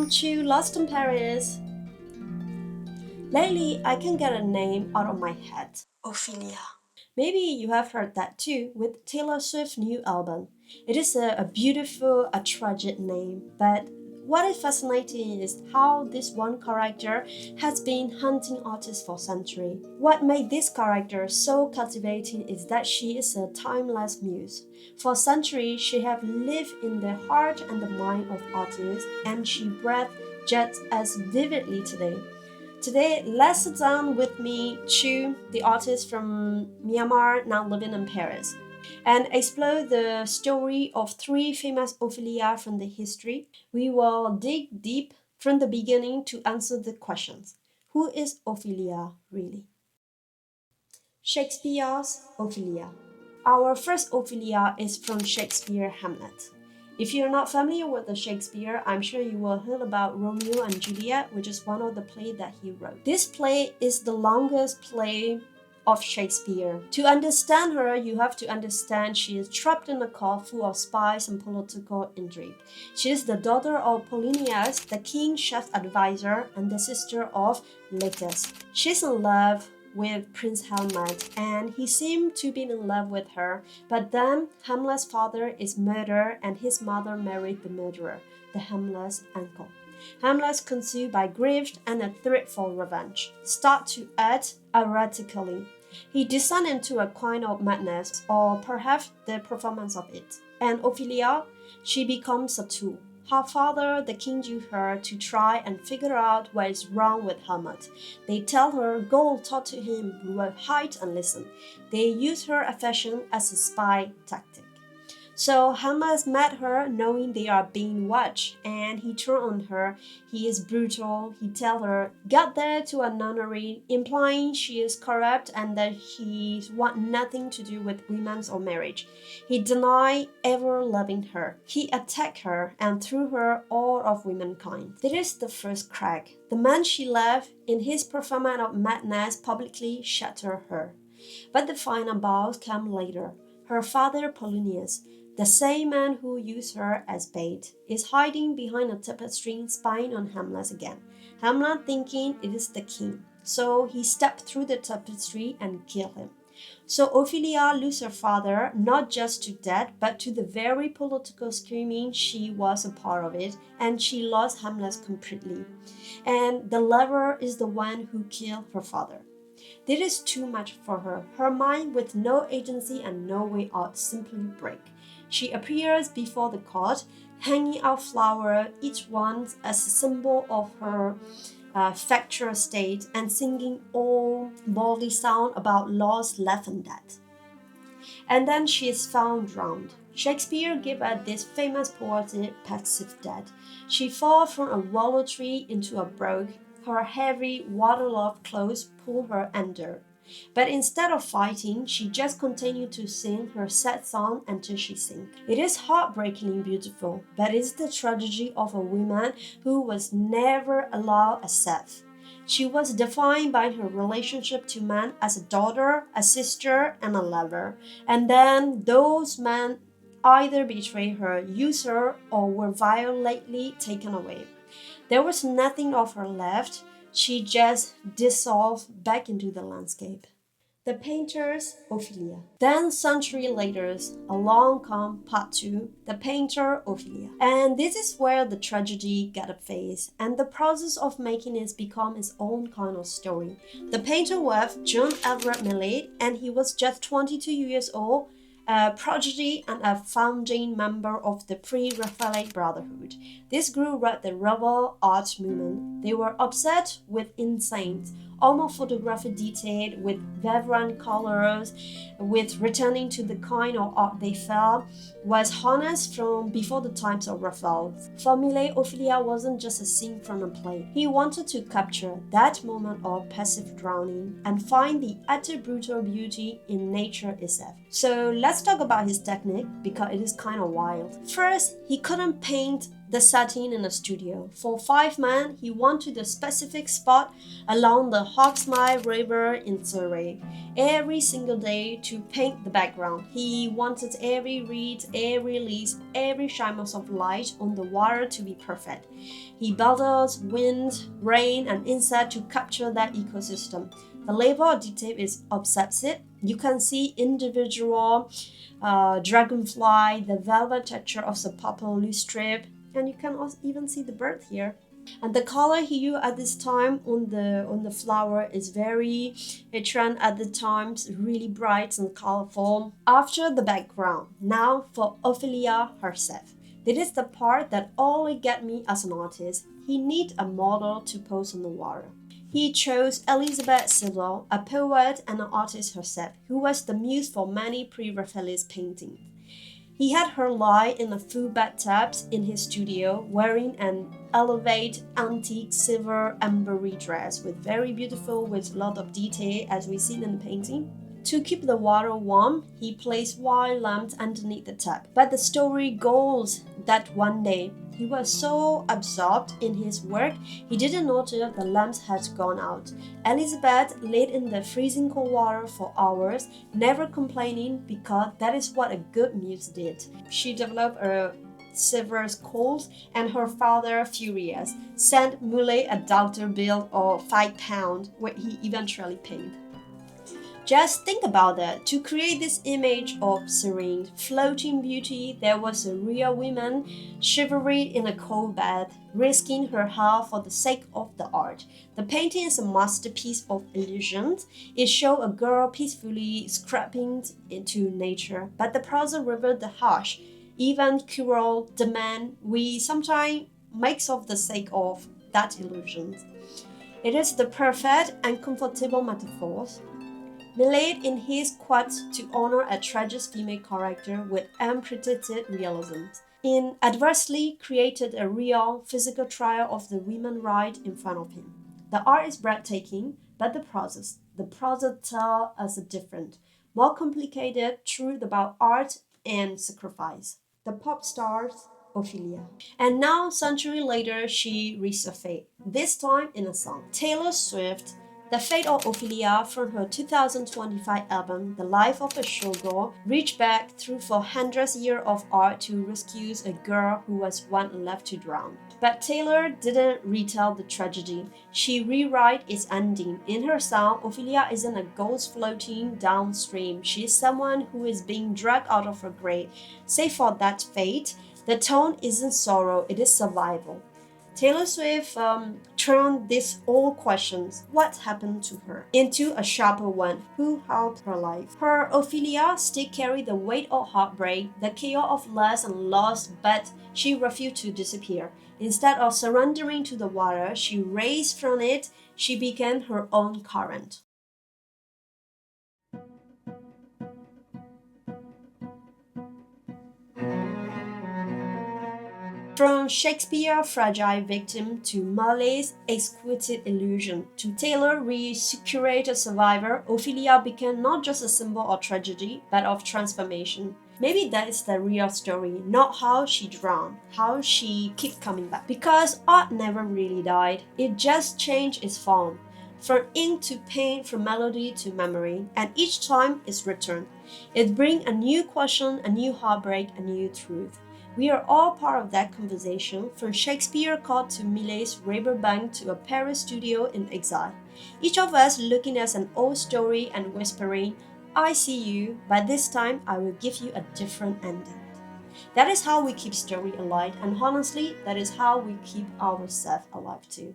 Chuu, lost in Paris. Lately, I can't get a name out of my head. Ophelia. Maybe you have heard that too with Taylor Swift's new album. It is a beautiful, a tragic name, but what is fascinating is how this one character has been hunting artists for centuries. What made this character so captivating is that she is a timeless muse. For centuries, she has lived in the heart and the mind of artists, and she breathes just as vividly today. Today, let's sit down with me, Chuu, the artist from Myanmar now living in Paris, and explore the story of three famous Ophelia from the history. We will dig deep from the beginning to answer the questions. Who is Ophelia really? Shakespeare's Ophelia. Our first Ophelia is from Shakespeare Hamlet. If you're not familiar with the Shakespeare, I'm sure you will hear about Romeo and Juliet, which is one of the plays that he wrote. This play is the longest play of Shakespeare. To understand her, you have to understand she is trapped in a court full of spies and political intrigue. She is the daughter of Ophelias, the king's chef advisor, and the sister of Millais. She's in love with Prince Hamlet, and he seemed to be in love with her. But then Hamlet's father is murdered, and his mother married the murderer, the Hamlet's uncle. Hamlet, consumed by grief and a thirst for revenge, starts to act erratically. He descends into a kind of madness, or perhaps the performance of it. And Ophelia, she becomes a tool. Her father, the king, used her to try and figure out what is wrong with Hamlet. They tell her, go talk to him, we will hide and listen. They use her affection as a spy tactic. So Hamlet met her knowing they are being watched, and he turned on her. He is brutal. He tells her, get there to a nunnery, implying she is corrupt and that he wants nothing to do with women or marriage. He denied ever loving her. He attacked her and threw her all of womankind. This is the first crack. The man she loved, in his performance of madness, publicly shattered her. But the final boss came later. Her father, Ophelias, the same man who used her as bait, is hiding behind a tapestry, spying on Hamlet again. Hamlet thinking it is the king, so he stepped through the tapestry and killed him. So Ophelia loses her father, not just to death, but to the very political scheming she was a part of it, and she lost Hamlet completely. And the lover is the one who killed her father. This is too much for her. Her mind, with no agency and no way out, simply breaks. She appears before the court, hanging out flowers, each one as a symbol of her factual state, and singing all bawdy sound about lost, left, and death. And then she is found drowned. Shakespeare gave her this famous poetic passive death. She falls from a willow tree into a brook. Her heavy, waterlogged clothes pull her under. But instead of fighting, she just continued to sing her sad song until she sank. It is heartbreakingly beautiful, but it's the tragedy of a woman who was never allowed a self. She was defined by her relationship to men as a daughter, a sister, and a lover. And then those men either betrayed her, used her, or were violently taken away. There was nothing of her left. She just dissolved back into the landscape. The painter's Ophelia. Then, century later, along comes part two, the painter Ophelia. And this is where the tragedy got a face, and the process of making it become its own kind of story. The painter was John Everett Millais, and he was just 22 years old, a prodigy and a founding member of the Pre-Raphaelite Brotherhood. This group led the rebel art movement. They were obsessed with insane, almost photographic detail, with vibrant colors, with returning to the kind of art they felt was honest from before the times of Raphael. For Millais, Ophelia wasn't just a scene from a play. He wanted to capture that moment of passive drowning and find the utter brutal beauty in nature itself. So let's Let's talk about his technique because it is kind of wild. First, he couldn't paint the setting in a studio. For 5 months, he went to the specific spot along the Hawksmire River in Surrey every single day to paint the background. He wanted every reed, every leaf, every shine of light on the water to be perfect. He battled wind, rain, and insect to capture that ecosystem. The level of detail is obsessive. You can see individual dragonfly, the velvet texture of the purple strip, and you can also even see the bird here. And the color hue at this time on the flower is very a trend at the times, really bright and colorful. After the background, now for Ophelia herself. This is the part that only get me as an artist. He need a model to pose on the water. He chose Elizabeth Sewell, a poet and an artist herself, who was the muse for many Pre-Raphaelite paintings. He had her lie in a full bathtub in his studio, wearing an elevated antique silver ambery dress, with very beautiful with a lot of detail as we see in the painting. To keep the water warm, he placed wire lamps underneath the tub. But the story goes that one day, he was so absorbed in his work, he didn't notice the lamps had gone out. Elizabeth laid in the freezing cold water for hours, never complaining because that is what a good muse did. She developed a severe cold, and her father, furious, sent Millais a doctor bill of £5, where he eventually paid. Just think about that. To create this image of serene, floating beauty, there was a real woman shivering in a cold bath, risking her health for the sake of the art. The painting is a masterpiece of illusions. It shows a girl peacefully scraping into nature, but the prose revealed the harsh, even cruel demand we sometimes make of the sake of that illusion. It is the perfect and comfortable metaphors. Millais in his quote to honor a tragic female character with unpredicted realism. In adversely created a real physical trial of the women right in front of him. The art is breathtaking, but the process tells us a different, more complicated truth about art and sacrifice. The pop stars Ophelia. And now, century later, she resurfaced, this time in a song. Taylor Swift, The Fate of Ophelia from her 2025 album, The Life of a Showgirl, reached back through 400 years of art to rescue a girl who was once left to drown. But Taylor didn't retell the tragedy. She rewrote its ending. In her song, Ophelia isn't a ghost floating downstream. She is someone who is being dragged out of her grave. Save for that fate, the tone isn't sorrow, it is survival. Taylor Swift turned these old questions, what happened to her, into a sharper one, who held her life. Her Ophelia still carried the weight of heartbreak, the chaos of loss and loss, but she refused to disappear. Instead of surrendering to the water she raised from it, she became her own current. From Shakespeare's fragile victim to Millais' exquisite illusion, to Taylor's resurrected survivor, Ophelia became not just a symbol of tragedy, but of transformation. Maybe that is the real story, not how she drowned, how she kept coming back. Because art never really died, it just changed its form. From ink to paint, from melody to memory, and each time it's returned. It brings a new question, a new heartbreak, a new truth. We are all part of that conversation, from Shakespeare court to Millais' riverbank to a Paris studio in exile. Each of us looking at an old story and whispering, I see you, but this time I will give you a different ending. That is how we keep story alive, and honestly, that is how we keep ourselves alive too.